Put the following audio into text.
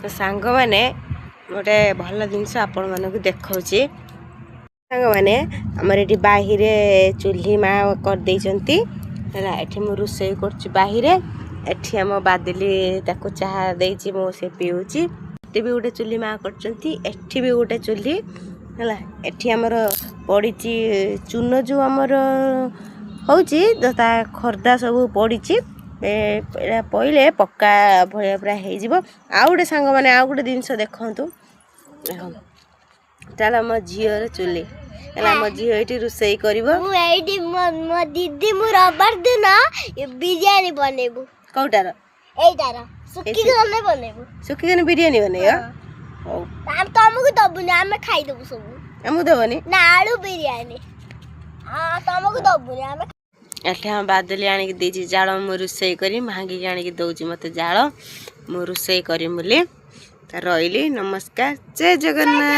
तो सांग मैंने गोटे भल जिनस आपण मानक देखौछि सांग मैंने हमर एटी बाहिर चूल्ही माँ करदे है एठी मु रोषे कर बाहिर एठी हम बादली ताको चाहा देछि मो से पिउछि एठी भी गोटे चूल्ही माँ करचंती एठी भी गोटे चूल्ही है एठी हमर पड़ीछि चून जो हमर होछि ता खरदा सब पड़ीछि पहले पक्का भाया पूरा हो गोटे सांग मैंने आउ गोटे जिनस देखु चल आम झीर चूल्ही आम झी ये रोषे कर दीदी मु रविवार दिन बिरयानी बनेबू कौटार सुखिगने बिरयानी बने तुमको दबुनी आम खाईदेबू सब आमको दबनी ना आलू बिरयानी तुमको दबुनी आम एठे हम बादली आनिक देछि जाल मु रोषे करी भांगी आनिक दउछि मते जाल मु रोषे करी मुली रहिली नमस्कार जय जगन्नाथ।